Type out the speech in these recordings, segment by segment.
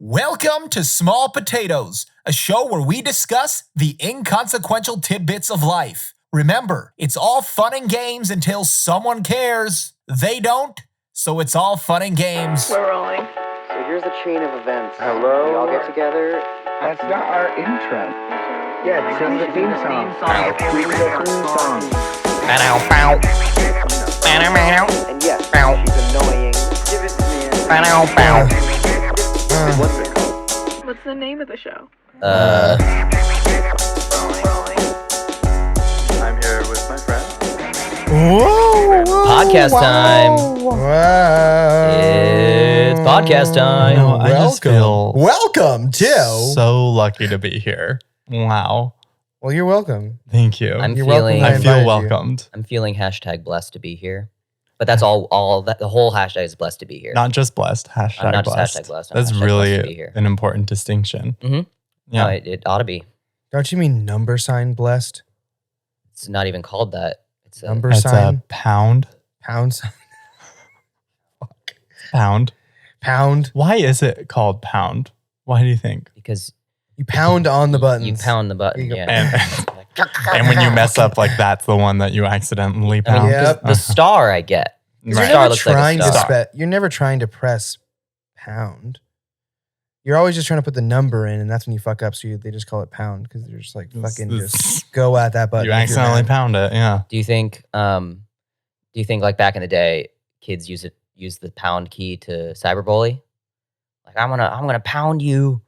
Welcome to Small Potatoes, a show where we discuss the inconsequential tidbits of life. Remember, it's all fun and games until someone cares. They don't, so it's all fun and games. We're rolling. So here's the chain of events. Hello? We all get together. That's not our intro. Yeah, sing the theme song. Sing the theme song. And yes, she's annoying. Give it to me. What's it called? What's the name of the show? I'm here with my friend. Podcast time. It's podcast time. No, I just feel Welcome to. so lucky to be here. Wow. Well, you're welcome. Thank you. I'm You're feeling. welcome. I feel invited you. welcomed. I'm feeling #blessed to be here. But that's all that the whole hashtag is blessed to be here. Not just blessed. Hashtag I'm not just blessed. hashtag blessed. I'm That's hashtag blessed to be really here. an important distinction. Mhm. Yeah. No, it ought to be. Don't you mean number sign blessed? It's not even called that. It's a, Number That's sign? a pound. Pound sign? Pound. Pound. Why is it called pound? Why do you think? because You pound on the buttons. you pound the button. There you go. Yeah. And when you mess up, like that's the one that you accidentally I mean, pound. 'cause Yep. the star I get. You're Right. Star never looks like a trying to star. you're never trying to press pound. You're always just trying to put the number in, and that's when you fuck up. So they just call it pound because they're just like fucking just go at that button. You if you're accidentally mad. pound it. Yeah. Do you think like back in the day, kids use the pound key to cyberbully? Like I'm gonna pound you.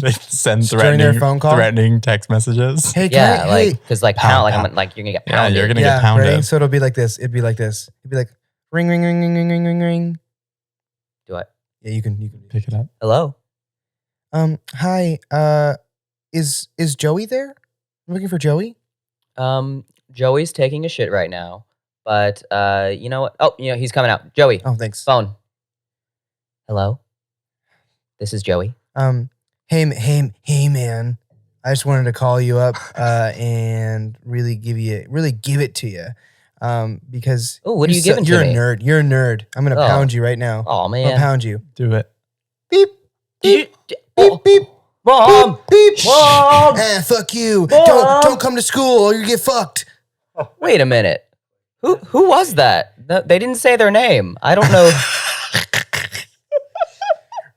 They send Just during their phone call? threatening text messages. Hey, Yeah, hey, like hey. because like Pound, pound, like pound. I'm like you're gonna get Yeah, pounded. you're gonna get pounded. ready? So it'll be like this. It'd be like this. It'd be like ring, ring, ring, ring, ring, ring, ring, ring. Do I? Yeah, you can. Pick it up. Hello. Hi. Is Joey there? I'm looking for Joey. Joey's taking a shit right now, but you know what? Oh, he's coming out. Joey, Oh, thanks. phone. Hello. This is Joey. Hey, man. I just wanted to call you up, and really give it to you, because Oh, what are you you're giving to You're me? a nerd. You're a nerd. I'm gonna Oh. pound you right now. Oh I'm man. gonna pound you. Do it. Beep, beep, Oh, beep, beep, Mom. beep, beep. Mom. Fuck you. Mom. Don't come to school or you get fucked. Wait a minute. Who was that? They didn't say their name. I don't know.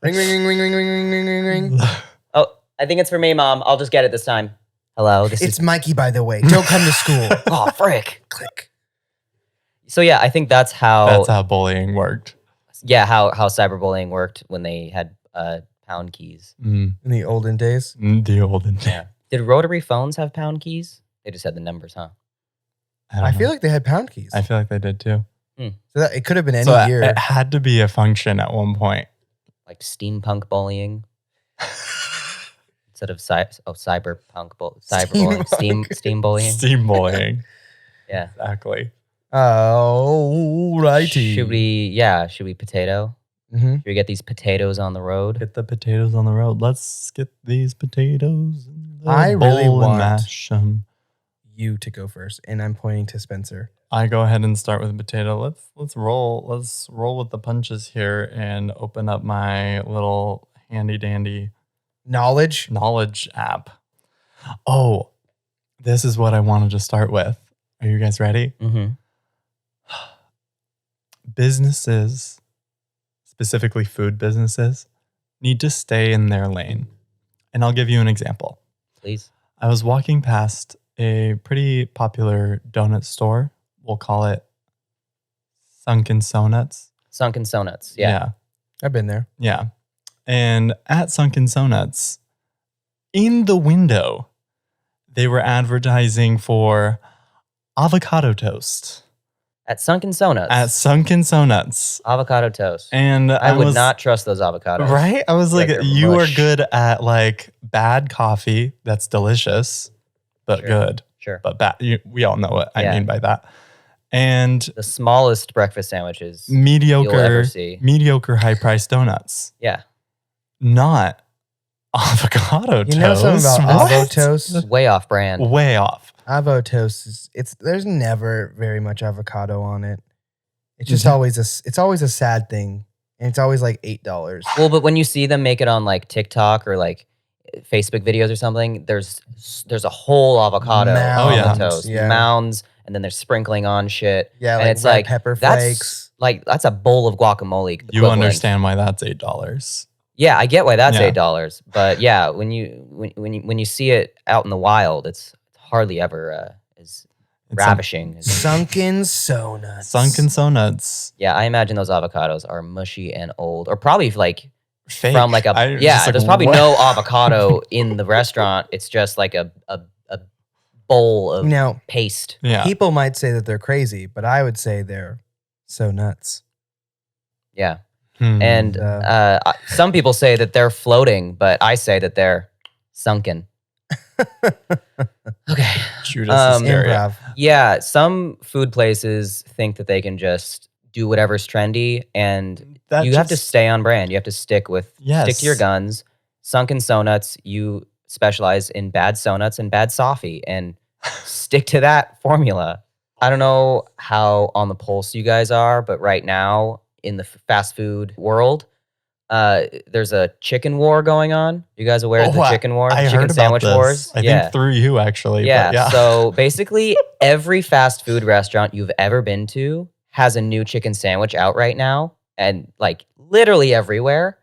Ring, ring, ring, ring, ring, ring, ring, ring, ring. Oh, I think it's for me, Mom. I'll just get it this time. Hello. This It's is. Mikey, by the way. Don't come to school. Oh, frick. Click. So yeah, I think that's how. That's how bullying worked. Yeah, how cyberbullying worked when they had pound keys. Mm. In the olden days. The olden days. Yeah. Did rotary phones have pound keys? They just had the numbers, huh? I feel like they had pound keys. I feel like they did too. So that, it could have been any So year. it had to be a function at one point. Like steampunk bullying instead of cyberpunk cyberbullying, steam bullying. Steam bullying. Yeah. Exactly. Oh, righty. Should we potato? Mm-hmm. Should we get these potatoes on the road? Get the potatoes on the road. Let's get these potatoes in the I really bowl and want- mash 'em. You to go first, and I'm pointing to Spencer. I go ahead and start with a potato. Let's roll. Let's roll with the punches here and open up my little handy dandy Knowledge. knowledge app. Oh, this is what I wanted to start with. Are you guys ready? Mm-hmm. Businesses, specifically food businesses, need to stay in their lane. And I'll give you an example. Please. I was walking past a pretty popular donut store. We'll call it Sunkin Sonuts. Sunkin Sonuts. Yeah. I've been there. Yeah. And at Sunkin Sonuts, in the window, they were advertising for avocado toast At Sunkin Sonuts. at Sunkin Sonuts. avocado toast. And I would was, not trust those avocados. Right? I was like, Like they're you are mush. good at like bad coffee that's delicious, but Sure. good. Sure. But bad. We all know what I Yeah. mean by that. And The smallest breakfast sandwiches. mediocre, ever see. mediocre high priced donuts, Yeah. not avocado You know toast. something about What? avo toast? Way off brand. Way off. Avo toast there's never very much avocado on it. It's just Mhm. always a sad thing. and it's always like $8. Well, but when you see them make it on like TikTok or like Facebook videos or something, there's a whole avocado Mounds, on the toast, yeah. mounds, and then they're sprinkling on shit. Yeah, and like it's red like pepper that's flakes. like that's a bowl of guacamole. You equivalent. understand why that's $8. Yeah, I get why that's Yeah. $8, but yeah, when you see it out in the wild, it's hardly ever as It's ravishing. Sunkin Sonuts. Sunkin Sonuts. Yeah, I imagine those avocados are mushy and old, or probably like Fake. from like there's probably what? no avocado in the restaurant. It's just like a bowl of Now, paste. Yeah. people might say that they're crazy, but I would say they're so nuts. Yeah, Hmm. and some people say that they're floating, but I say that they're sunken. Okay. Judas Iscariot. Improv. Yeah, some food places think that they can just do whatever's trendy, and That you have to just- stay on brand. You have to stick to your Yes. guns. Sunkin Sonuts, you specialize in bad sonuts and bad soffee, and stick to that formula. I don't know how on the pulse you guys are, but right now in the fast food world, there's a chicken war going on. You guys aware of the chicken war? The I chicken heard sandwich about this. wars? I think through you actually. but Yeah. So basically, every fast food restaurant you've ever been to has a new chicken sandwich out right now, and like literally everywhere.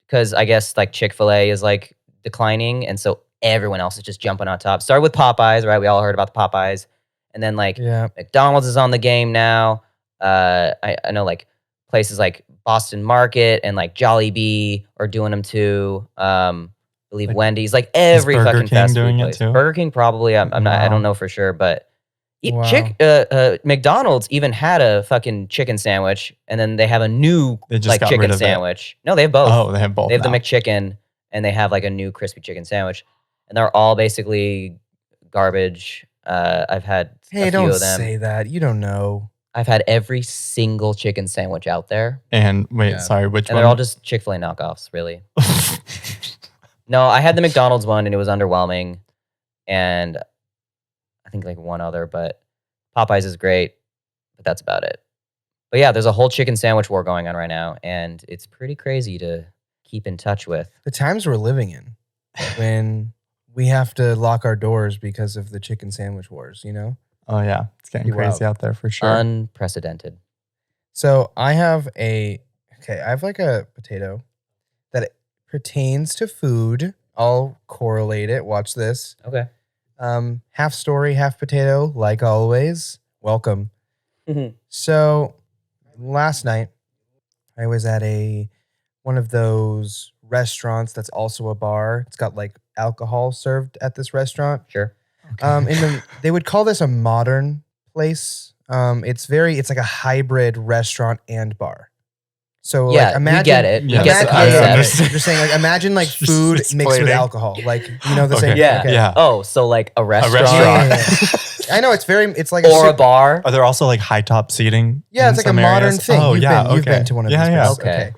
Because I guess like Chick-fil-A is like declining, and so everyone else is just jumping on top. Started with Popeyes, right? We all heard about the Popeyes, and then like Yeah. McDonald's is on the game now. I know like places like Boston Market and like Jollibee are doing them too. I believe Like, Wendy's, like every Burger fucking King fast food doing it place. too? Burger King probably. I'm not. I Wow. don't know for sure, but Wow. McDonald's even had a fucking chicken sandwich, and then they have a new They just like got chicken rid of it. sandwich. No, they have both. Oh, they have both. They have the now. McChicken, and they have like a new crispy chicken sandwich, and they're all basically garbage. I've had Hey, a few don't of them. say that. You don't know. I've had every single chicken sandwich out there, And wait, Yeah. sorry, which and one? they're all just Chick-fil-A knockoffs, really. No, I had the McDonald's one, and it was underwhelming, and I think like one other, but Popeyes is great, but that's about it. But yeah, there's a whole chicken sandwich war going on right now, and it's pretty crazy to keep in touch with. The times we're living in when we have to lock our doors because of the chicken sandwich wars, you know? Oh yeah, it's getting Pretty crazy wild. out there for sure. Unprecedented. So I have I have like a potato that pertains to food. I'll correlate it. Watch this. Okay. Half story, half potato, like always. Welcome. So last night I was at one of those restaurants that's also a bar. It's got like alcohol served at this restaurant. Sure. They would call this a modern place. It's like a hybrid restaurant and bar. So Yeah, like imagine, we get it. We Yes, get the I concept. understand. You're saying like imagine like Just food mixed with explaining. alcohol. Like you know the Okay. same. Yeah. Okay. Yeah. Oh, so like a restaurant, restaurant. I know it's like or a super- bar. Are there also like high top seating? Yeah, in it's like a some modern areas? thing. Oh You've yeah, you've been to one of these yeah. places. Okay.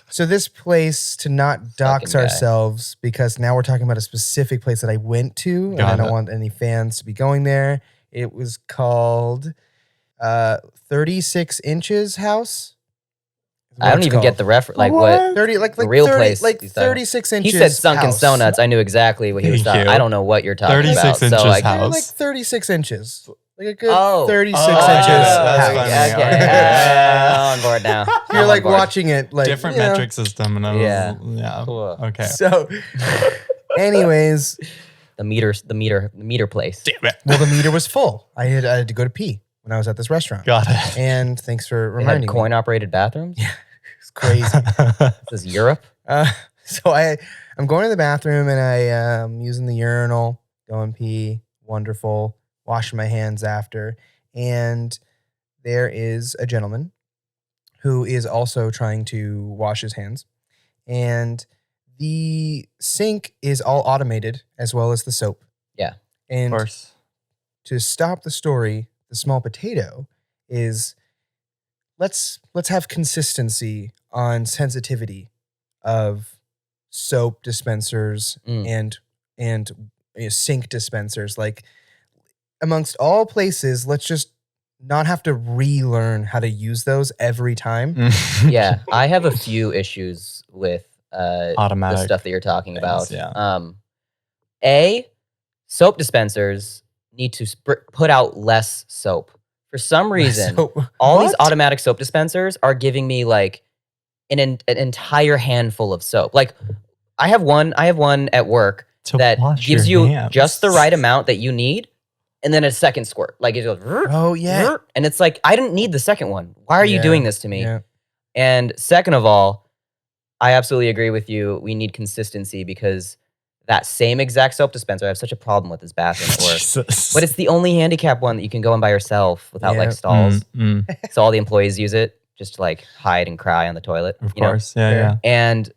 So this place, to not dox guy. ourselves, because now we're talking about a specific place that I went to, and I Got don't it. want any fans to be going there. It was called 36 Inches House. is what I don't it's even get called. the reference. Like what? 30 like the real 30, place like he's talking about. 36 He inches. said Sunkin house. Sonuts. I knew exactly what he was Thank talking. you. I don't know what you're talking 36 about. inches So like, house. Yeah, like 36 inches. Like a good Oh. 36 Oh, inches. that's house. funny. Okay. On board now. You're I'm like on board. watching it like Different you know. metric system, and I was, Yeah. yeah. Cool. Okay. So, anyways, The meter place. Damn it. well, the meter was full. I had to go to pee when I was at this restaurant. Got it. And thanks for They had reminding me. coin operated bathrooms. It's crazy. This is Europe. So I'm going to the bathroom and I'm using the urinal, going pee, wonderful, washing my hands after. And there is a gentleman who is also trying to wash his hands. And the sink is all automated as well as the soap. Yeah. Of And course. to stop the story, the small potato is let's have consistency on sensitivity of soap dispensers and sink dispensers. Like amongst all places, let's just not have to relearn how to use those every time. Yeah, I have a few issues with the Automatic stuff that you're talking things, about. yeah. Soap dispensers need to put out less soap. For some reason, all these automatic soap dispensers are giving me like an entire handful of soap. Like I have one at work To that wash gives your you hands. just the right amount that you need, and then a second squirt. Like it goes, Oh yeah. and it's like I didn't need the second one. Why are you Yeah, doing this to me? Yeah. And second of all, I absolutely agree with you. We need consistency because that same exact soap dispenser, I have such a problem with this bathroom at work. Jesus. But it's the only handicap one that you can go in by yourself without Yeah. like stalls. Mm, So all the employees use it just to like hide and cry on the toilet. of you know? course. Yeah, Fair. yeah. And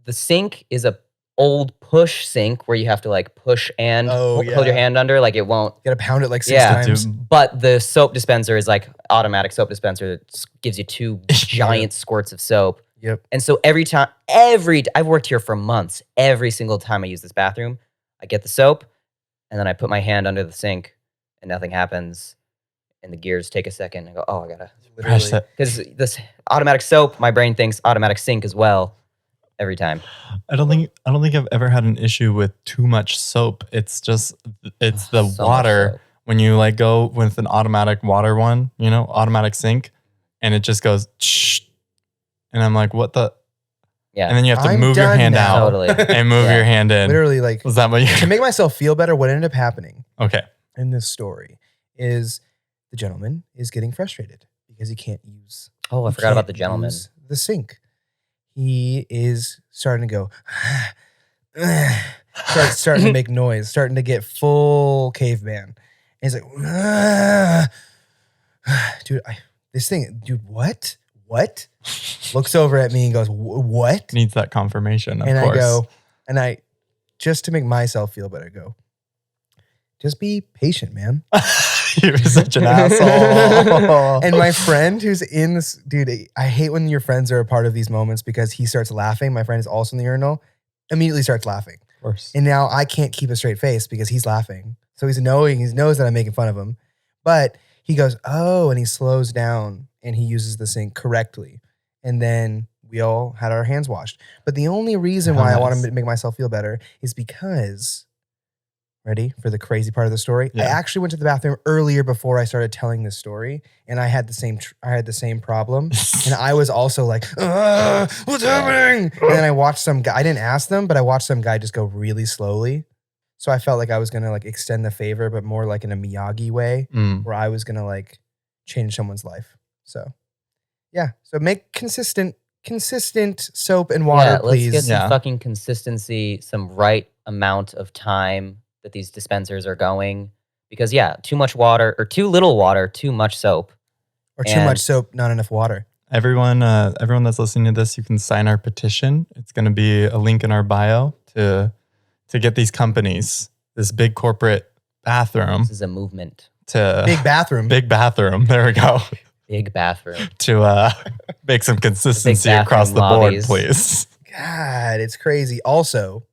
the sink is a old push sink where you have to like push and Oh, hold your yeah. hand under, like it won't. You gotta pound it like 6 Yeah. times. Dude, But the soap dispenser is like automatic soap dispenser that gives you 2 giant squirts of soap. Yep. And so I've worked here for months. Every single time I use this bathroom, I get the soap and then I put my hand under the sink and nothing happens. And the gears take a second. I go, oh, I gotta. press Literally. it. Because this automatic soap, my brain thinks automatic sink as well every time. I don't think I've ever had an issue with too much soap. It's just the So much water soap. when you like go with an automatic water one, automatic sink, and it just goes, shh, and I'm like, what the? Yeah. And then you have to I'm move your done hand now. out Totally. and move Yeah. your hand in. Literally, like Was that what you? to make myself feel better, what ended up happening Okay. in this story is the gentleman is getting frustrated because he can't use. Oh, I he forgot about can't the gentleman. use the sink. He is starting to go. starting to make noise, starting to get full caveman. And he's like, dude, what? What? Looks over at me and goes, what? Needs that confirmation, of And course. I go, and I, just to make myself feel better, go, just be patient, man. You're such an asshole. And my friend who's in this, dude, I hate when your friends are a part of these moments because he starts laughing. My friend is also in the urinal, immediately starts laughing. Of course. And now I can't keep a straight face because he's laughing. So he knows that I'm making fun of him. But he goes, oh, and he slows down and he uses the sink correctly. And then we all had our hands washed. But the only reason why I want Nice. to make myself feel better is because, ready for the crazy part of the story? I Yeah. actually went to the bathroom earlier before I started telling this story, and I had the same problem. And I was also like, what's happening? And then I watched some guy, I didn't ask them, but I watched some guy just go really slowly. So I felt like I was going to like extend the favor, but more like in a Miyagi way Mm. where I was going to like change someone's life. So yeah. So make consistent soap and water, yeah, please. let's get some Yeah. fucking consistency, some right amount of time that these dispensers are going. Because yeah, too much water or too little water, too much soap. Or too and- much soap, not enough water. Everyone that's listening to this, you can sign our petition. It's going to be a link in our bio to get these companies, this big corporate bathroom, This is a movement. to Big bathroom. big bathroom. There we go. Big bathroom. To make some consistency across the bathroom board, lobbies. please. God, it's crazy. Also,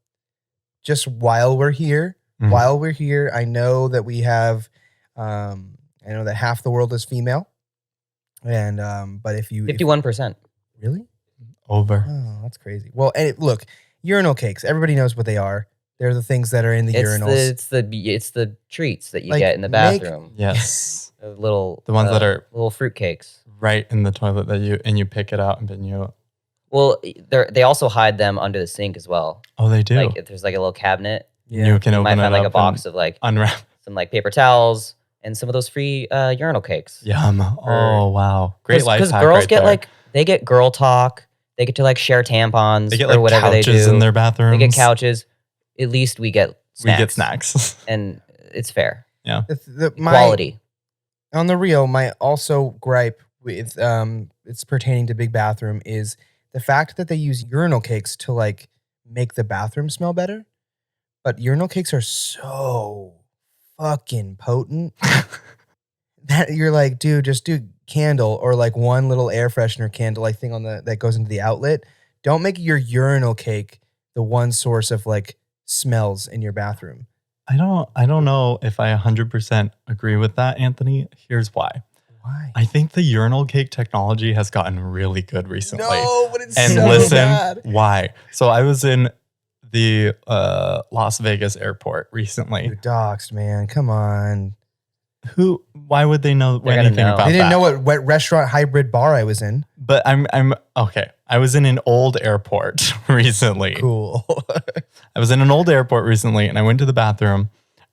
just while we're here, Mhm. I know that we have, I know that half the world is female. And, but if you, 51%. really? Over. Oh, that's crazy. Well, and look, urinal cakes, everybody knows what they are. They're the things that are in the urinals. It's the treats that you Like, get in the make- bathroom. Yes. The little The ones that are little fruit cakes. right in the toilet that you pick it out and then you. Well, they also hide them under the sink as well. Oh, they do. Like if there's like a little cabinet, You can you open might it find like a up box and of like unwrap. some like paper towels and some of those free urinal cakes. Yum. Oh wow. Great life hack girls right get there. like they get girl talk. They get to like share tampons They get or like whatever they couches do. in their bathrooms. They get couches. At least we get snacks. We get snacks. And it's fair. My, Quality. on the real, my also gripe with it's pertaining to big bathroom is the fact that they use urinal cakes to like make the bathroom smell better. But urinal cakes are so fucking potent that you're like, dude, just do candle or like one little air freshener candle like thing on that goes into the outlet. Don't make your urinal cake the one source of like smells in your bathroom. I don't know if I 100% agree with that, Anthony. Here's why. Why? I think the urinal cake technology has gotten really good recently. No, but it's And so listen, bad. why? So I was in the Las Vegas airport recently. You're doxxed, man. Come on. Why would they know They're gonna anything know. about They didn't that? know what restaurant hybrid bar I was in. But I'm okay. I was in an old airport recently. Cool. I was in an old airport recently and I went to the bathroom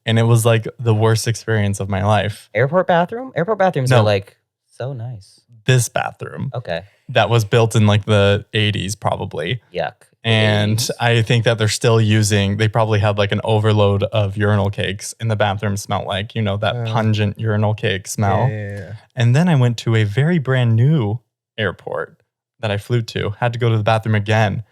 and it was like the worst experience of my life. Airport bathroom? Airport bathrooms No. are like so nice. This bathroom Okay. that was built in like the 80s probably. Yuck. And I think that they're still they probably had like an overload of urinal cakes and the bathroom smelled like, that pungent urinal cake smell. Yeah. And then I went to a very brand new airport that I flew to, had to go to the bathroom again.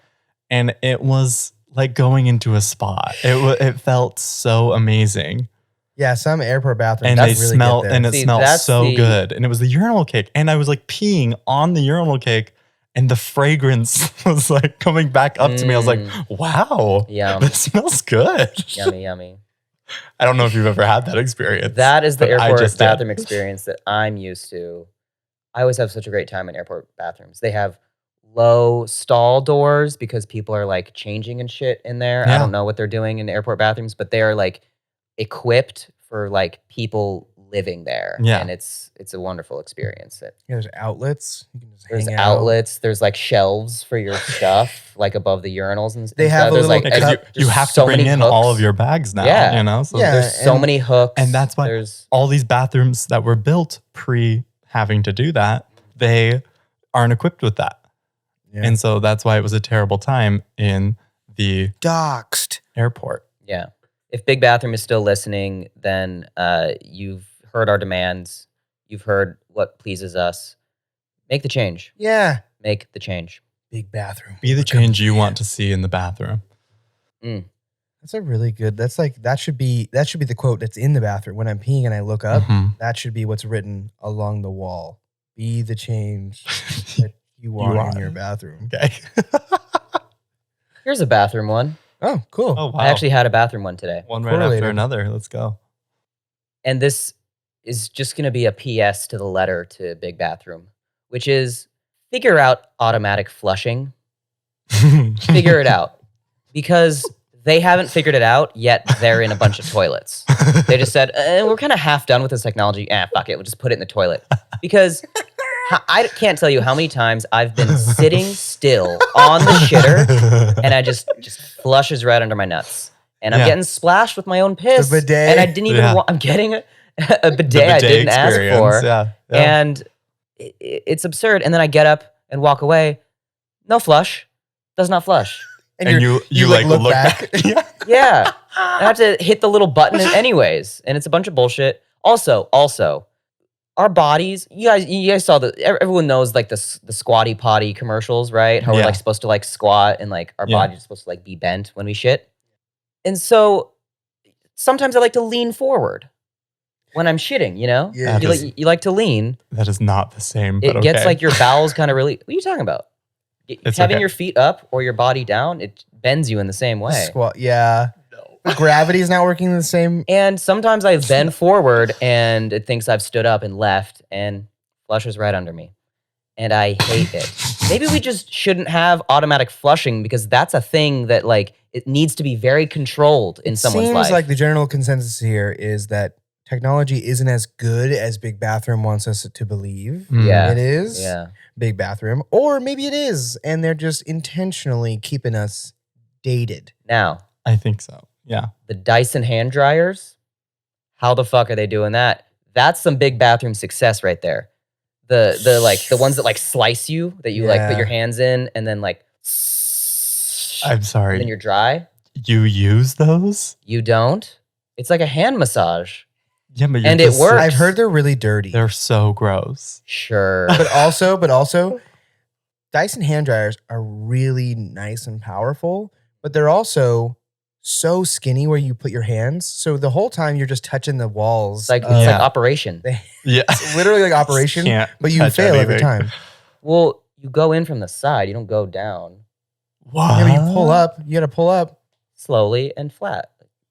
And it was like going into a spa. It felt so amazing. Yeah, some airport bathrooms. And really they smell get there. and it See, smelled that's so the- good. And it was the urinal cake. And I was like peeing on the urinal cake and the fragrance was like coming back up to me. I was like, wow, Yum. this smells good. Yummy, yummy. I don't know if you've ever had that experience. That is the but I airport just did. bathroom experience that I'm used to. I always have such a great time in airport bathrooms. They have low stall doors because people are like changing and shit in there. I Yeah. don't know what they're doing in airport bathrooms, but they are like equipped for like people living there. Yeah. And it's a wonderful experience. There's outlets. You can just There's hang out. outlets. There's like shelves for your stuff, like above the urinals and They and have stuff. a There's little like Because cup. you there's have so to bring many in all hooks. of your bags now, Yeah. So Yeah. There's so and- many hooks. And that's why there's all these bathrooms that were built pre having to do that, they aren't equipped with that. Yeah. And so that's why it was a terrible time in the Doxed. airport. Yeah. If Big Bathroom is still listening, then you've heard our demands. You've heard what pleases us. Make the change. Yeah. Make the change. Big bathroom. Be the We're coming change you for want to see in the bathroom. That's a really good. That should be the quote that's in the bathroom when I'm peeing and I look up. Mhm. That should be what's written along the wall. Be the change that you want are. in your bathroom. Okay. Here's a bathroom one. Oh, cool. Oh, wow. I actually had a bathroom one today. One right after correlated. another. Let's go. And this is just going to be a PS to the letter to Big Bathroom, which is figure out automatic flushing. Figure it out. Because they haven't figured it out yet. They're in a bunch of toilets. They just said, we're kind of half done with this technology. Fuck it. We'll just put it in the toilet. Because I can't tell you how many times I've been sitting still on the shitter and I just flushes right under my nuts. And I'm Yeah. getting splashed with my own piss. bidet. And I didn't even Yeah. I'm getting a bidet, The I didn't ask experience, for. Yeah. And it's absurd. And then I get up and walk away. No flush. Does not flush. and you like look back. Yeah. Yeah. I have to hit the little button anyways. And it's a bunch of bullshit. Also, our bodies, you guys saw everyone knows like the squatty potty commercials, right? How we're Yeah. like supposed to like squat and like our Yeah. body's supposed to like be bent when we shit. And so sometimes I like to lean forward when I'm shitting, you know? Yeah. You like to lean. That is not the same. It But gets okay. like your bowels kind of really. What are you talking about? It's Having okay. your feet up or your body down, it bends you in the same way. Squat. Yeah. No. Gravity is not working the same. And sometimes I bend forward and it thinks I've stood up and left and flushes right under me. And I hate it. Maybe we just shouldn't have automatic flushing because that's a thing that like it needs to be very controlled in someone's Seems life. like the general consensus here is that technology isn't as good as Big Bathroom wants us to believe. Mm. Yeah. It is. Yeah. Big Bathroom. Or maybe it is. And they're just intentionally keeping us dated. Now, I think so. Yeah. the Dyson hand dryers, how the fuck are they doing that? That's some Big Bathroom success right there. The like the ones that like slice you that you like put Yeah. your hands in and then like I'm and then sorry. you're dry. You use those? You don't. It's like a hand massage. Yeah, but you're And it just- works. I've heard they're really dirty. They're so gross. Sure. but also, Dyson hand dryers are really nice and powerful, but they're also so skinny where you put your hands. So the whole time you're just touching the walls. It's like of- it's Yeah. like operation. Yeah. it's literally like operation, Can't but you touch fail every anything. time. Well, you go in from the side. You don't go down What? Yeah, but you pull up. You got to pull up. slowly and flat.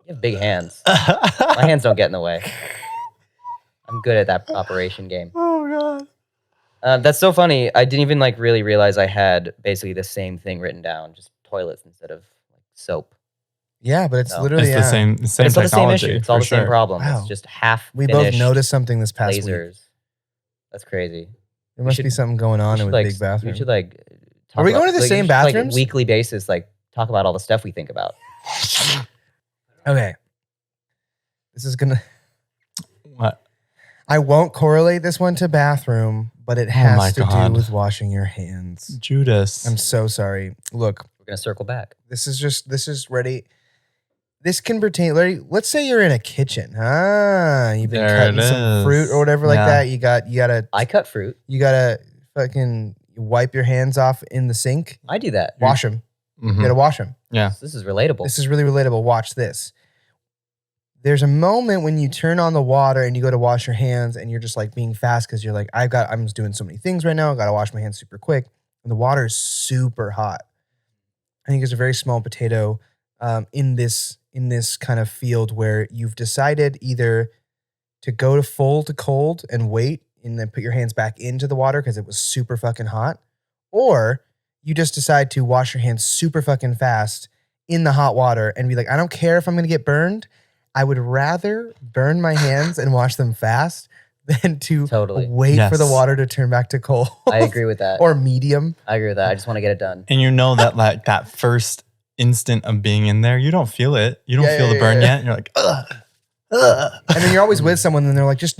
You have big hands. My hands don't get in the way. I'm good at that operation game. Oh God. That's so funny. I didn't even like really realize I had basically the same thing written down, just toilets instead of like soap. Yeah, but it's No. literally It's the same But it's all the same technology. issue. It's all for the same sure. problem. Wow. It's just half. We both finished noticed something this past week. lasers. That's crazy. There must should- be something going on We with should, like, big bathroom. We should like. Are we going to the we same should, like, bathrooms? weekly basis? Like talk about all the stuff we think about. Okay. This is gonna. What? I won't correlate this one to bathroom, but it my has to God. do with washing your hands. Judas. I'm so sorry. Look, We're gonna circle back. this is ready. This can pertain. Let's say you're in a kitchen. You've been There cutting it some is. fruit or whatever like Yeah. that. I cut fruit. You gotta fucking wipe your hands off in the sink. I do that. Wash them. Mhm. You gotta wash them. Yeah. This is relatable. This is really relatable. Watch this. There's a moment when you turn on the water and you go to wash your hands and you're just like being fast because you're like, I'm just doing so many things right now. I gotta wash my hands super quick. And the water is super hot. I think there's a very small potato in this kind of field where you've decided either to go to full to cold and wait and then put your hands back into the water because it was super fucking hot, or you just decide to wash your hands super fucking fast in the hot water and be like, I don't care if I'm gonna get burned. I would rather burn my hands and wash them fast than to Totally. wait for the Yes. water to turn back to cold. I agree with that. Or medium. I agree with that. I just want to get it done. And you know that like that first instant of being in there, you don't feel it. You don't Yeah, feel yeah, the burn yeah. yet. And you're like, ugh. And then you're always with someone and they're like, just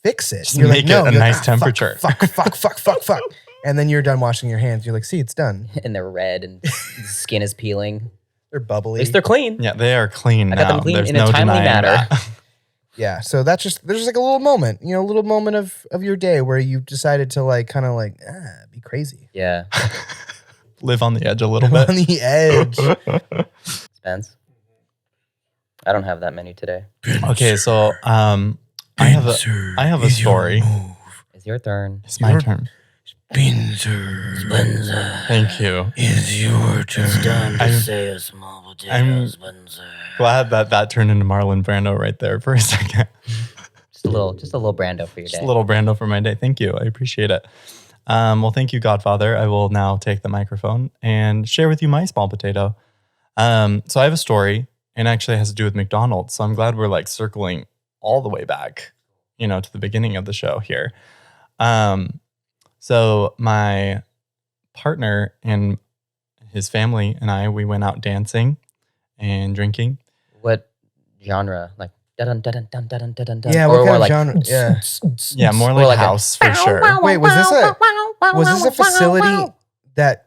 fix it. Just And you're make like, no. it a You're like, nice temperature." Fuck. And then you're done washing your hands. You're like, see, it's done. And they're red and the skin is peeling. They're At bubbly. least they're clean. Yeah, they are clean I now. got them clean There's in a no timely denying manner. that. Yeah. So that's there's like a little moment, a little moment of your day where you decided to like kind of like be crazy. Yeah. Live on the edge a little On bit. the edge. Spence. I don't have that many today. Okay, so I have a story. It's your turn. It's my turn. Thank you. It's your turn. I'm- Say a small potato, I'm- Spencer. Glad that turned into Marlon Brando right there for a second. Just a little Brando for your Just day. a little Brando for my day. Thank you. I appreciate it. Well, thank you, Godfather. I will now take the microphone and share with you my small potato. So I have a story, and actually it has to do with McDonald's. So I'm glad we're like circling all the way back, to the beginning of the show here. So my partner and his family and we went out dancing and drinking. What genre? Like dun dun dun dun dun dun dun dun. Yeah, Or what kind like, of genre? Yeah. Yeah, more Or like, like a- house for sure. Wait, was this a facility that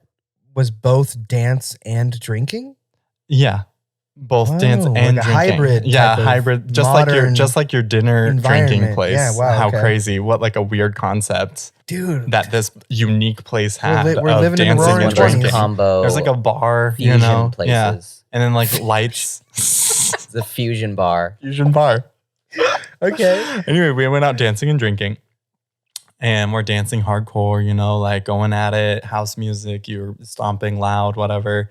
was both dance and drinking? Yeah. Both Oh, dance like and a drinking. hybrid Yeah, type of hybrid. modern Just like your dinner drinking environment. place. Yeah, wow, How okay. crazy. What like a weird concept Dude. that this unique place had we're of living in the dancing roaring and 20s. drinking. combo. There's like a bar, fusion Yeah. places. And then like lights. The fusion bar. Fusion bar. Okay. Anyway, we went out dancing and drinking. And we're dancing hardcore, like going at it, house music, you're stomping loud, whatever.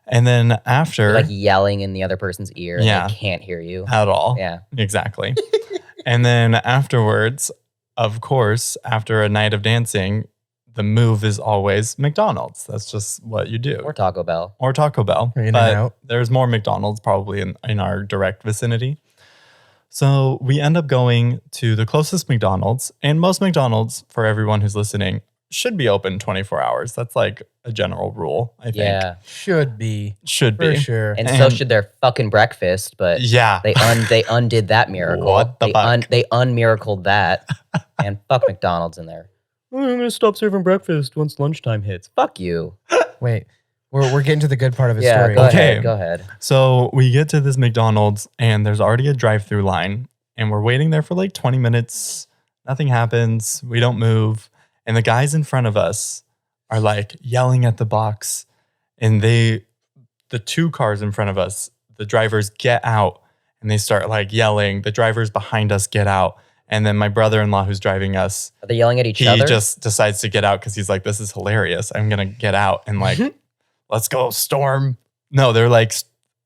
And then after, Like yelling in the other person's ear and Yeah. they can't hear you. at all. Yeah. Exactly. And then afterwards, of course, after a night of dancing, the move is always McDonald's. That's just what you do. Or Taco Bell. Or Taco Bell. Or In-N-Out. But there's more McDonald's probably in our direct vicinity. So we end up going to the closest McDonald's. And most McDonald's, for everyone who's listening, should be open 24 hours. That's like a general rule, I think. Yeah. Should be. Should For be. sure. And so And- should their fucking breakfast, but Yeah. they undid that miracle. What the fuck? They unmiracled that. And fuck McDonald's in there. I'm gonna stop serving breakfast once lunchtime hits. Fuck you. Wait. We're getting to the good part of his Yeah, story. go Okay. ahead. Go ahead. So we get to this McDonald's and there's already a drive-through line and we're waiting there for like 20 minutes. Nothing happens. We don't move. And the guys in front of us are like yelling at the box and the two cars in front of us, the drivers get out and they start like yelling. The drivers behind us get out. And then my brother-in-law who's driving us, Are they yelling at each he other? just decides to get out because he's like, this is hilarious. I'm going to get out and like, let's go storm. No, they're like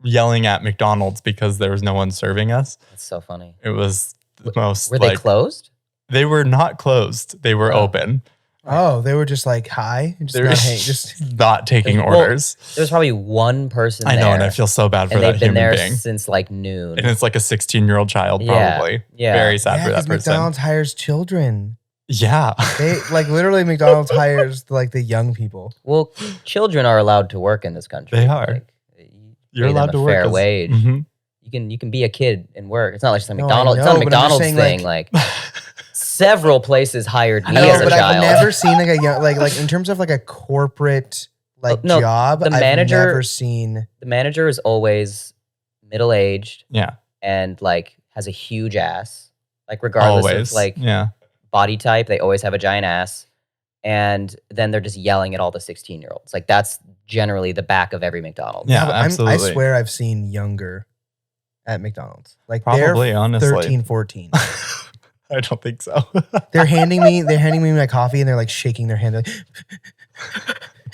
yelling at McDonald's because there was no one serving us. That's so funny. It was the most. Were they closed? They were not closed. They were open. Oh, they were just like high, just They were not, just not taking Well, orders. There's probably one person I there. know, and I feel so bad for and that they've been human there being. since like noon. And it's like a 16-year-old child, Yeah, probably. yeah. Very sad yeah, for that 'cause person. McDonald's hires children. Yeah. They like literally McDonald's hires like the young people. Well, children are allowed to work in this country. They are. Like, you You're pay them allowed a to work fair as- wage. Mhm. You can be a kid and work. It's not like just a No, I McDonald's. It's know, not a but I'm just McDonald's saying, thing. Like several places hired me No, as a but child. I've never seen like a young, like in terms of like a corporate like No, job. the I've manager- never seen. The manager is always middle aged Yeah. and like has a huge ass. Like regardless Always. of like yeah. body type, they always have a giant ass. And then they're just yelling at all the 16-year-olds. Like that's generally the back of every McDonald's. Yeah, but absolutely. I swear I've seen younger at McDonald's. Like Probably, they're honestly. 13, 14. I don't think so. They're handing me my coffee and they're like shaking their hand. Like,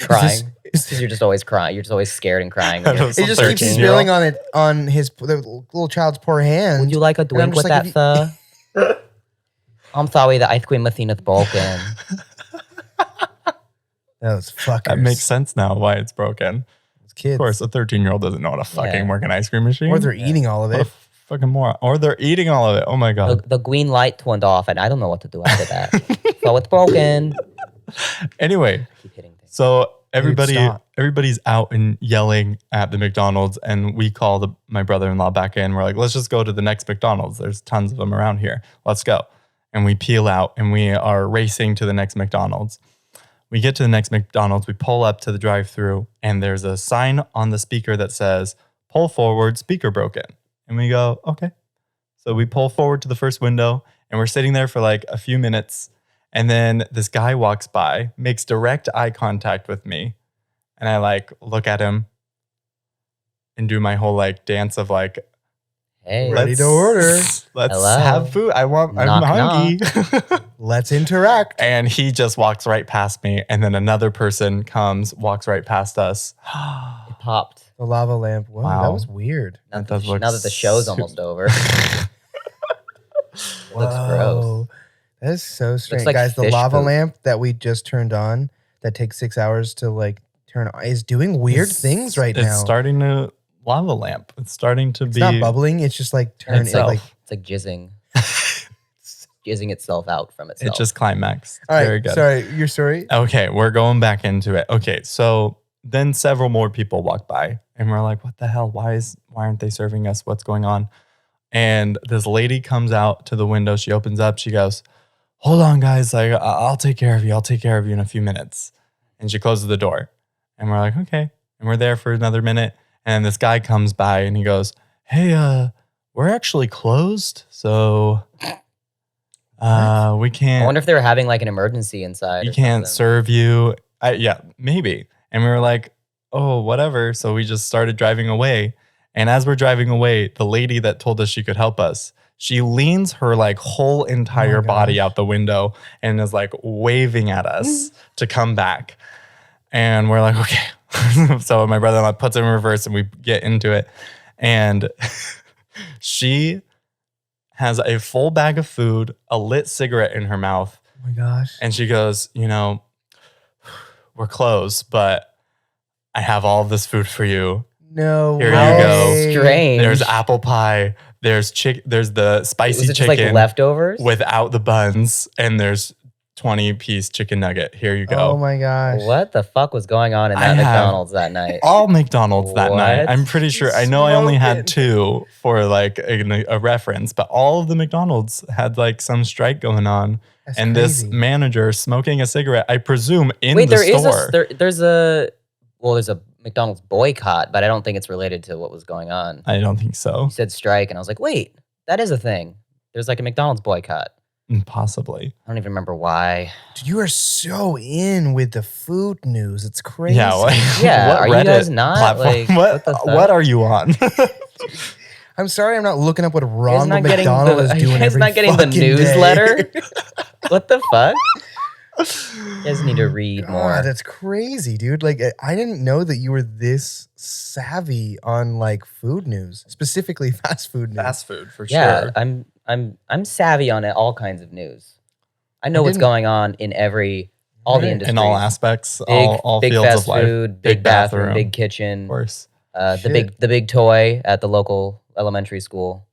Crying. Is Because you're just always crying. You're just always scared and crying. when I you're- was- it just keeps 13-year-old. spilling on the little child's poor hand. Would you like a I'm drink just with like, that, sir? I'm sorry, the ice cream machine is broken. Those fuckers. That makes sense now why it's broken. Those kids. Of course, a 13-year-old doesn't know how to fucking Yeah. work an ice cream machine. Or they're eating all of What a it. fucking moron. Or they're eating all of it. Oh my The, God. the green light turned off, and I don't know what to do after that. So it's broken. Anyway, Keep hitting things. so stop. everybody's out and yelling at the McDonald's, and we call my brother-in-law back in. We're like, let's just go to the next McDonald's. There's tons of them around here. Let's go. And we peel out and we are racing to the next McDonald's. We get to the next McDonald's. We pull up to the drive-thru, and there's a sign on the speaker that says, "Pull forward, speaker broken." And we go, okay. So we pull forward to the first window, and we're sitting there for like a few minutes. And then this guy walks by, makes direct eye contact with me. And I like look at him and do my whole like dance of like, Hey, Ready to order. Let's Hello? have food. I'm Knock, hungry. Let's interact. And he just walks right past me. And then another person comes, walks right past us. it popped. The lava lamp. Whoa, Wow. that was weird. Now That that, does the, look now that the show's su- almost over. It looks gross. Whoa. That is so strange. like Guys, the fish lava poop. lamp that we just turned on that takes 6 hours to like turn on is doing weird things right it's now. starting to lava lamp. It's starting to It's be. not bubbling. It's just like turning Itself. like. It's like jizzing. Jizzing itself out from It itself. just climaxed. All right, Very good. sorry, your story. Okay, we're going back into it. Okay, so then several more people walk by, and we're like, "What the hell? Why aren't they serving us? What's going on?" And this lady comes out to the window. She opens up. She goes, "Hold on, guys. Like, I'll take care of you. I'll take care of you in a few minutes." And she closes the door, and we're like, "Okay." And we're there for another minute, and this guy comes by, and he goes, "Hey, we're actually closed, so we can't." I wonder if they were having like an emergency inside. You or can't something. serve you. Yeah, maybe. And we were like, oh, whatever. So we just started driving away. And as we're driving away, the lady that told us she could help us, she leans her like whole entire body gosh. out the window and is like waving at us to come back. And we're like, okay. So my brother-in-law puts it in reverse and we get into it. And she has a full bag of food, a lit cigarette in her mouth. Oh my gosh. And she goes, we're closed, but I have all of this food for you. No. Here you way. go. Strange. There's apple pie. There's there's the spicy Was it just chicken like leftovers? without the buns, and there's 20-piece chicken nugget. Here you go. Oh my gosh. What the fuck was going on in I that have- McDonald's that night? All McDonald's that night. What? I'm pretty sure. I know I only had 2 for like a reference, but all of the McDonald's had like some strike going on. That's And crazy. this manager smoking a cigarette, I presume, in Wait, the there is store. there's a McDonald's boycott, but I don't think it's related to what was going on. I don't think so. You said strike, and I was like, wait, that is a thing. There's like a McDonald's boycott. Possibly. I don't even remember why. Dude, you are so in with the food news. It's crazy. Yeah. Yeah, what are you Reddit guys not? platform- Like, what what the fuck? what are you on? I'm sorry I'm not looking up what You guys Ronald not getting McDonald the, is are doing you guys every not getting the fucking day. newsletter? What the fuck? You guys need to read more. That's crazy, dude. Like, I didn't know that you were this savvy on like food news, specifically fast food news. Fast food for Yeah, sure. I'm savvy on all kinds of news. I know what's didn't- going on in all the Right. industries. In all aspects, Big, all big fields fast of life. food, big bathroom, big of kitchen. course. The big toy at the local elementary school.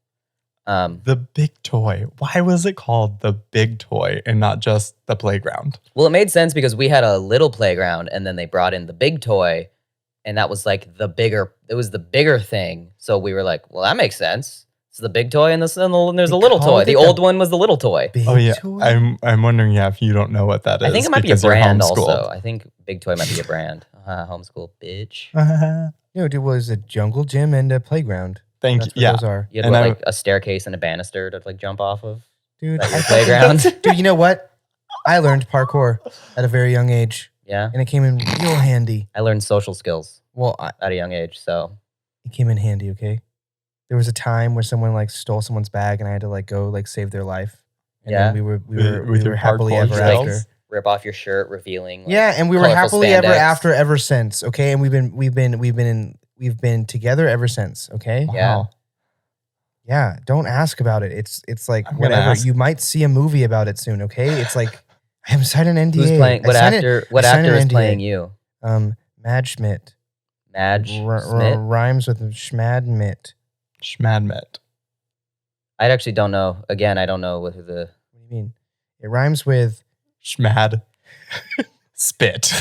The big toy. Why was it called the big toy and not just the playground? Well, it made sense because we had a little playground, and then they brought in the big toy, and that was like it was the bigger thing. So we were like, well, that makes sense. It's the big toy, and there's a little toy. called The it old the one was the little toy. Big Oh yeah, toy? I'm wondering if you don't know what that is. I think it might be a because you're brand homeschooled. also. I think Big Toy might be a brand. Homeschool, bitch. No, dude, was a jungle gym and a playground. Thank That's you. what Yeah, those are. You had And what, I- like a staircase and a banister to like jump off of. Dude, At your I- playground. dude, you know what? I learned parkour at a very young age, Yeah, and it came in real handy. I learned social skills Well, at a young age. So it came in handy, okay? There was a time where someone like stole someone's bag and I had to like go like save their life. And Yeah. then we With were your happily parkour ever skills? after. rip off your shirt, revealing. Like, Yeah, and we were colorful happily ever spandex. after ever since, okay? And we've been together ever since, okay? Yeah. Wow. Yeah, don't ask about it. It's like I'm gonna whatever. ask. You might see a movie about it soon, okay? It's like I have signed an NDA. Who's playing? What I signed actor? it- What I signed actor an is NDA. playing you? Madge Schmidt. Madge Smith. Rhymes with Schmadmit. Schmadmet. I actually don't know. Again, I don't know who the. What do you mean? It rhymes with Schmad. Spit.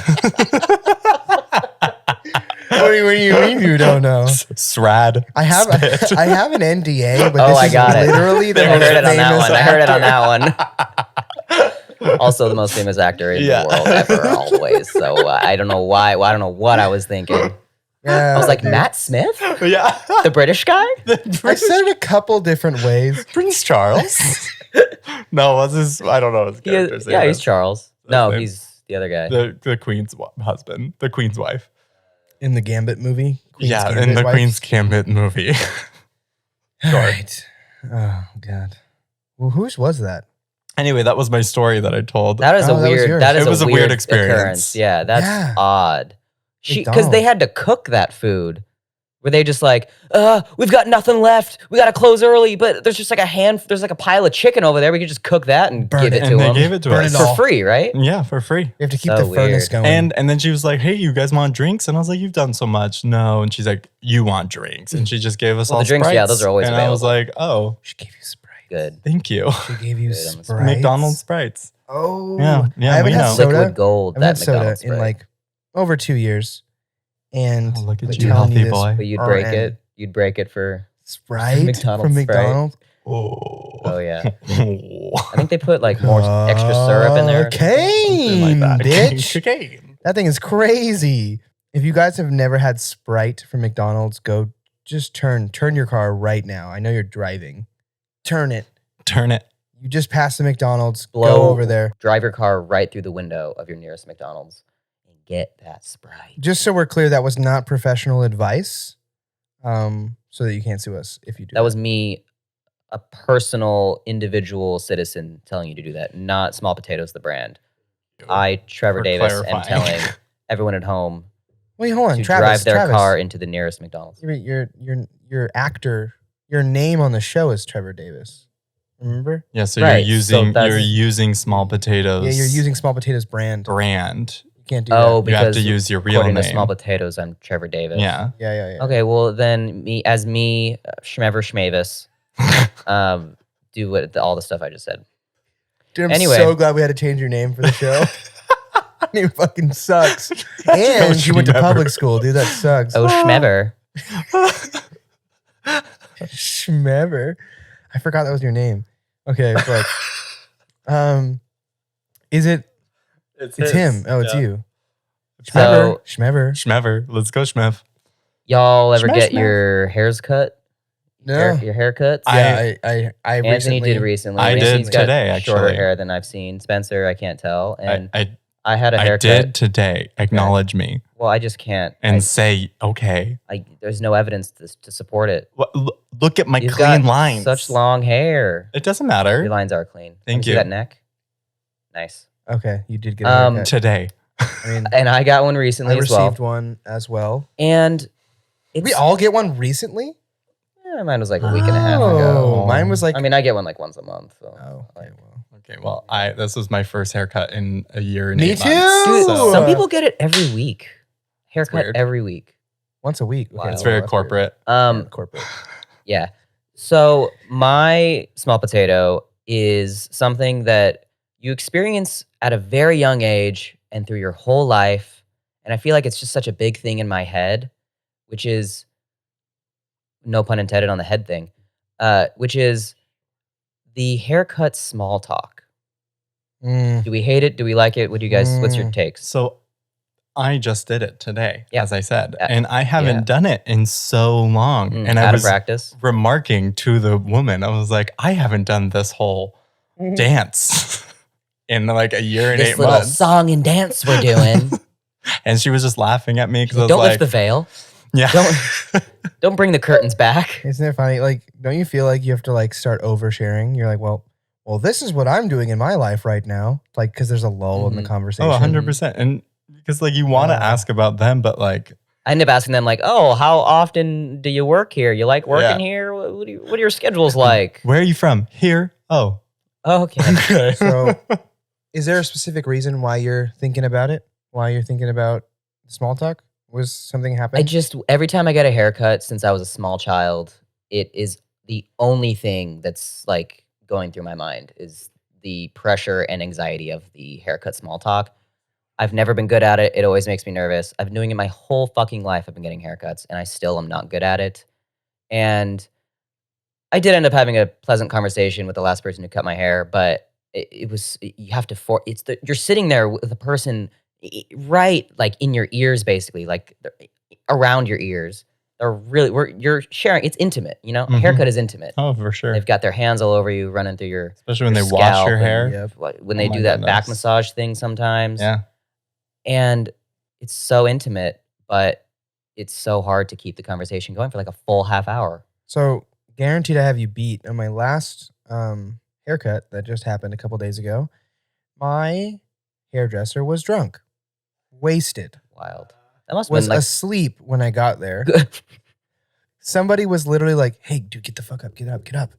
what do you mean you don't know? Srad. I have Spit. I have an NDA, but Oh, this I is got it. literally the I most heard it on that famous one. I heard it on actor. that one. Also, the most famous actor in Yeah. the world ever, always. So I don't know why. I don't know what I was thinking. Yeah, I was like, dude. Matt Smith, Yeah. the British guy. I said it a couple different ways. Prince Charles. No, what's his? I don't know his He is, character's yeah, name he's is. Charles. That's No, him. he's the other guy. The queen's husband, the queen's wife. In the Gambit movie? Queen's Yeah, in Gambit the wife? Queen's Gambit movie. All right. Oh, God. Well, whose was that? Anyway, that was my story that I told. That is Oh, a that was weird. yours. That is It was a a weird weird experience. occurrence. Yeah, that's Yeah. odd. Because McDonald. they had to cook that food. Were they just like, we've got nothing left. We got to close early, but there's just like there's like a pile of chicken over there. We could just cook that and Burn give it. it to and they them gave it to Burn us it for all. free, right? Yeah, for free. You have to keep So the furnace weird. going. And then she was like, "Hey, you guys want drinks?" And I was like, "You've done so much." No, and she's like, "You want drinks?" And she just gave us Well, all the drinks, yeah, Sprites. those are always And I was available. like, "Oh, she gave you Sprite. Good. thank you, She gave you Good on the Sprite. McDonald's Sprites." Oh. Yeah, yeah, I haven't we had know. soda. Liquid gold. I've had That soda McDonald's in Sprite. like over 2 years. And Oh, look at I'm you, telling healthy this, boy. But you'd RN. break it. You'd break it for. Sprite McDonald's from Sprite. McDonald's. Oh yeah. I think they put like more extra syrup in there. Cocaine, bitch. Cocaine. That thing is crazy. If you guys have never had Sprite from McDonald's, go just turn your car right now. I know you're driving. Turn it. Turn it. You just passed the McDonald's. Blow. Go over there. Drive your car right through the window of your nearest McDonald's and get that Sprite. Just so we're clear, that was not professional advice. So that you can't sue us if you do. That was me, a personal, individual citizen telling you to do that, not Small Potatoes, the brand. I, Trevor For Davis, am clarifying. telling everyone at home Wait, hold on, to Travis. drive their Travis. car into the nearest McDonald's. Your actor. Your name on the show is Trevor Davis. Remember? Yeah, so Right, you're so using that's- small potatoes. Yeah, you're using Small Potatoes brand. brand. You can't do Oh, that. You have because to use your real according name. to Small Potatoes, I'm Trevor Davis. Yeah. Yeah. Okay, well then Schmever Schmavis, do all the stuff I just said. Dude, I'm Anyway. so glad we had to change your name for the show. Name fucking sucks. And you went to Schmever. public school, dude. That sucks. Oh, Schmever. Schmever. I forgot that was your name. Okay, fuck. Is it? It's him. Oh, it's you. So- Schmever. Schmever. Let's go, Schmev. Y'all ever Schmev, get Schmev. your hairs cut? No. Your haircuts? Yeah, I Anthony recently did recently. I did He's got today, shorter actually. hair than I've seen. Spencer, I can't tell. And I I had a I haircut. did today. Acknowledge me Well, I just can't. and say okay. There's no evidence to support it. Look at my You've clean got lines. such long hair. It doesn't Your matter. lines are clean. Let me Thank see you. that neck. Nice. Okay, you did get a haircut. Today. I mean, And I got one I recently as received well. one as well. And Did we all get one recently? mine was like a week and a half ago. Oh, mine was like. I mean, I get one like once a month. So. Oh, okay, well. Okay, well, this was my first haircut in a year and Me 8 too! months. Dude, so some people get it every week. Haircut weird. every week. Once a week. Wow. it's very that's weird. corporate. Yeah, corporate. Yeah. So my small potato is something that you experience at a very young age and through your whole life. And I feel like it's just such a big thing in my head, which is, no pun intended on the head thing, which is the haircut small talk. Mm. Do we hate it? Do we like it? What do you guys, what's your takes? So I just did it today, Yeah. as I said, Yeah. and I haven't Yeah. done it in so long. And I Out of was practice. remarking to the woman, I was like, I haven't done this whole dance in like a year and This 8 little months. song and dance we're doing. And she was just laughing at me because I was Don't like, lift the veil. yeah. Don't bring the curtains back. Isn't it funny? Like, don't you feel like you have to like start oversharing? You're like, well, this is what I'm doing in my life right now. Like, because there's a lull in the Mhm. conversation. 100%. And because like you want to ask about them, but like, I end up asking them like, "Oh, how often do you work here? You like working Yeah. here? What are your schedules like?" where are you from? Here? Oh. Oh, okay. Okay. So, is there a specific reason why you're thinking about it? Why you're thinking about small talk? Was something happening? Every time I get a haircut since I was a small child, it is the only thing that's like going through my mind is the pressure and anxiety of the haircut small talk. I've never been good at it. It always makes me nervous. I've been doing it my whole fucking life. I've been getting haircuts and I still am not good at it. And I did end up having a pleasant conversation with the last person who cut my hair, but you have to, you're sitting there with the person right like in your ears, basically, like around your ears. They're really, you're sharing, it's intimate, you know? A haircut is intimate. Oh, for sure. They've got their hands all over you, running through your Especially when they your wash scalp your and hair. Yep. when they Oh my do that back goodness. massage thing sometimes. Yeah. And it's so intimate, but it's so hard to keep the conversation going for like a full half hour. So, guaranteed I have you beat. On my last haircut that just happened a couple days ago, my hairdresser was drunk, wasted, Wild. That must have was been like asleep when I got there. Somebody was literally like, "Hey, dude, get the fuck up, get up, get up.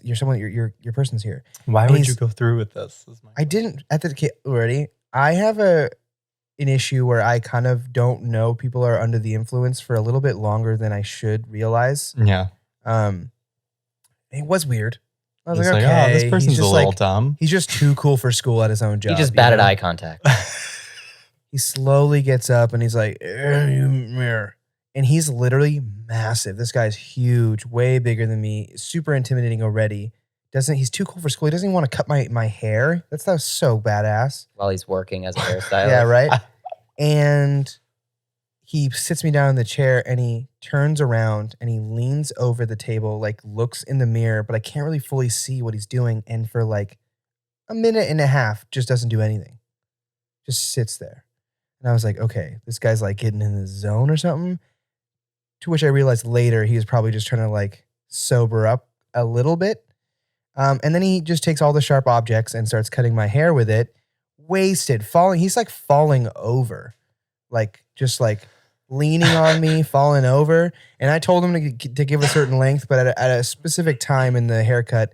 You're someone. Your person's here." Why And would he's- you go through with this? Is my I didn't at the already. I have an issue where I kind of don't know people are under the influence for a little bit longer than I should realize. Yeah. It was weird. I was It's like, like, okay, oh, this person's he's a just little like, dumb. he's just too cool for school at his own job. he just you batted know? eye contact. He slowly gets up and he's like, and he's literally massive. This guy's huge, way bigger than me, super intimidating already. He's too cool for school. He doesn't even want to cut my hair. That was so badass. While he's working as a hairstylist. Yeah, right. And he sits me down in the chair and he turns around and he leans over the table, like looks in the mirror, but I can't really fully see what he's doing. And for like a minute and a half, just doesn't do anything. Just sits there. And I was like, okay, this guy's like getting in the zone or something. To which I realized later he was probably just trying to like sober up a little bit. And then he just takes all the sharp objects and starts cutting my hair with it. Wasted, falling. He's like falling over, like just like leaning on me, falling over. And I told him to give a certain length, but at a specific time in the haircut,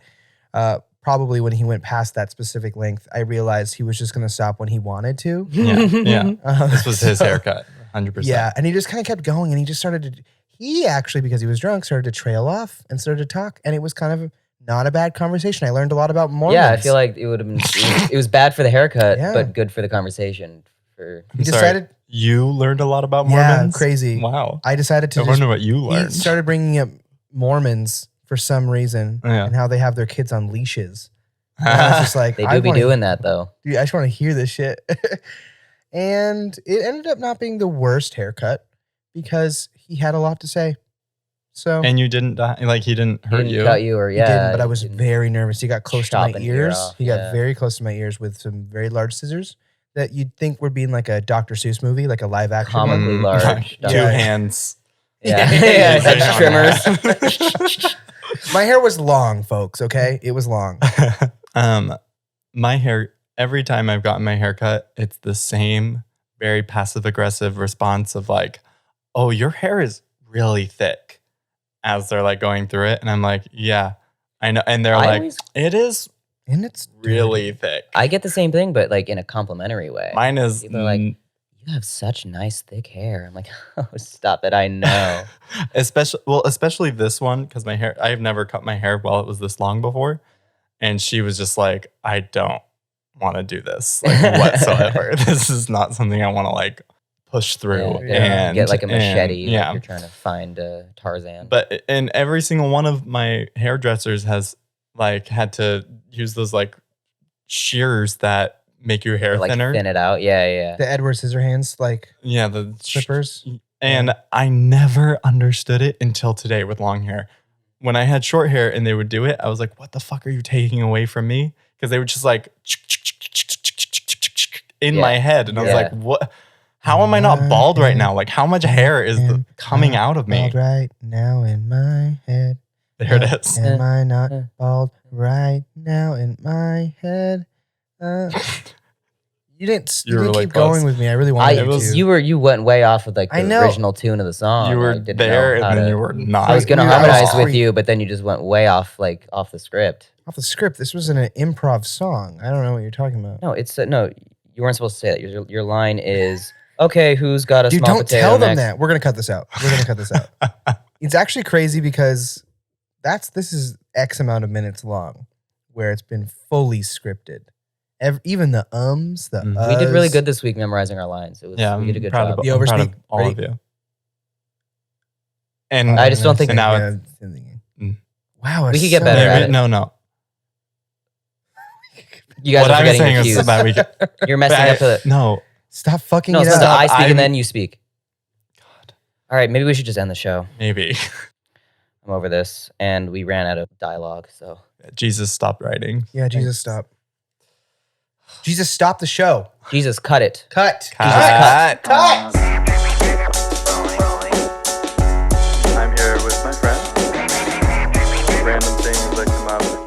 probably when he went past that specific length, I realized he was just going to stop when he wanted to. Yeah. This was his So- haircut. 100%. Yeah, and he just kind of kept going, and he just started to. He actually, because he was drunk, started to trail off and started to talk, and it was kind of not a bad conversation. I learned a lot about Mormons. Yeah, I feel like it would have been. It was bad for the haircut, Yeah. but good for the conversation. For he decided. You learned a lot about Yeah, Mormons? crazy. Wow. I decided to I just. wonder what you He learned. started bringing up Mormons for some reason, Yeah. and how they have their kids on leashes. And I was just like, they I do be wanna- doing that though. Dude, I just want to hear this shit. And it ended up not being the worst haircut because he had a lot to say. So And you didn't die? Like, he didn't He hurt didn't you? cut you, or he yeah, didn't, but I he was didn't. very nervous. He got close to Chop my an ear ears. off, He got yeah. very close to my ears with some very large scissors that you'd think would be in like a Dr. Seuss movie, like a live action one. Comically large. Two Yeah. hands. Yeah, Yeah. yeah, trimmers. My hair was long, folks, okay? It was long. My hair, every time I've gotten my hair cut, it's the same very passive aggressive response of like, oh, your hair is really thick, as they're like going through it. And I'm like, yeah, I know. And they're like, it is And it's really thick. I get the same thing, but like in a complimentary way. Mine is People are like, you have such nice thick hair. I'm like, oh, stop it. I know. especially this one, because my hair, I've never cut my hair while it was this long before. And she was just like, I don't want to do this like whatsoever. This is not something I want to like push through. Yeah, And get like a machete. yeah. Like you're trying to find Tarzan. But and every single one of my hairdressers has like had to use those like shears that make your hair like thinner. thin it out. Yeah. the Edward Scissorhands like Yeah, the strippers. And I never understood it until today with long hair. When I had short hair and they would do it, I was like, what the fuck are you taking away from me? Because they would just like in my head. And I was like, what? How am I not bald right now? Like, how much hair is coming out of me? Bald right now in my head. There it is. Am I not bald right now in my head? You didn't really keep close. going with me. I really wanted you to. You went way off of like I the know. original tune of the song. You were I didn't there know how and then to- you were not. I was gonna I was harmonize with free. you, but then you just went way off the script. Off the script. This was an improv song. I don't know what you're talking about. No, it's no. You weren't supposed to say that. Your line is okay. Who's got a Dude, small don't potato tell them next? that. We're gonna cut this out. It's actually crazy because this is X amount of minutes long, where it's been fully scripted. Even the the We did really good this week memorizing our lines. It was, Yeah, we did a I'm good proud job. of, The I'm proud of overspeak. all Ready? of you. And I just don't think- and now Wow, We it's could get so better bad. at it. No. You guys What are I'm forgetting saying your is cues. that we could, You're messing up the. no. Stop fucking No, it so up. I speak I'm- and then you speak. God, All right, maybe we should just end the show. maybe. I'm over this, and we ran out of dialogue. So Jesus stopped writing. Yeah, Jesus, stop. Jesus, stop the show. Jesus, cut it. Cut. Cut. Cut. I'm here with my friend. Random things that come out of the